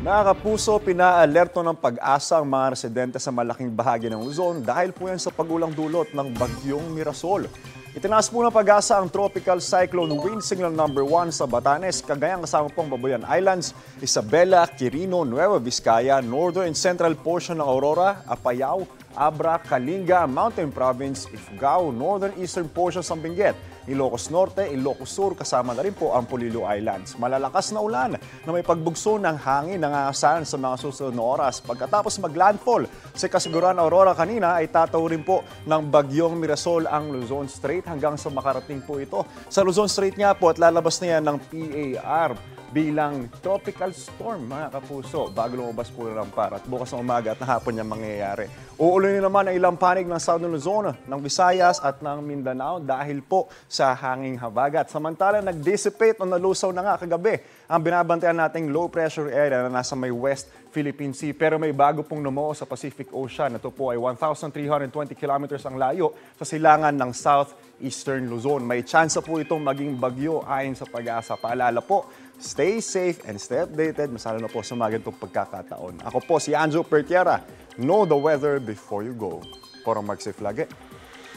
Mga kapuso, pinaalerto ng pag-asa ang mga residente sa malaking bahagi ng Luzon dahil po yan sa pagulang dulot ng bagyong Mirasol. Itinaas po ng pag-asa ang Tropical Cyclone Wind Signal No. 1 sa Batanes, Cagayan kasama pong Babuyan Islands, Isabela, Quirino, Nueva Vizcaya, Northern and Central portion ng Aurora, Apayao, Abra, Kalinga, Mountain Province, Ifugao, Northern Eastern portion ng Benguet, Ilocos Norte, Ilocos Sur, kasama na rin po ang Polillo Islands. Malalakas na ulan na may pagbugso ng hangin nangangasahan sa mga susunod na oras. Pagkatapos maglandfall sa kasiguran Aurora kanina ay tataw rin po ng bagyong Mirasol ang Luzon Strait hanggang sa makarating po ito. Sa Luzon Strait nga po at lalabas na yan ng PAR bilang tropical storm, mga kapuso, bago lumabas po ng Ampar at bukas ng umaga at hapon niya mangyayari. Uulan naman ang ilang panig ng Southern Luzon, ng Visayas at ng Mindanao dahil po sa hanging habagat. Samantala, nag-dissipate o nalusaw na nga kagabi ang binabantayan nating low pressure area na nasa may West Philippine Sea. Pero may bago pong numuo sa Pacific Ocean. Ito po ay 1,320 kilometers ang layo sa silangan ng Southeastern Luzon. May chance po itong maging bagyo ayon sa pag-asa. Paalala po, stay safe and stay updated. Masala na po sa mga ganitong pagkakataon. Ako po si Anjo Pertiera. Know the weather before you go. Para mag-safe lagi,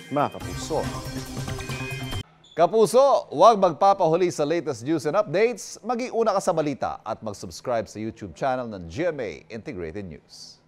mga kapuso. Kapuso, huwag magpapahuli sa latest news and updates. Mag-iuna ka sa balita at mag-subscribe sa YouTube channel ng GMA Integrated News.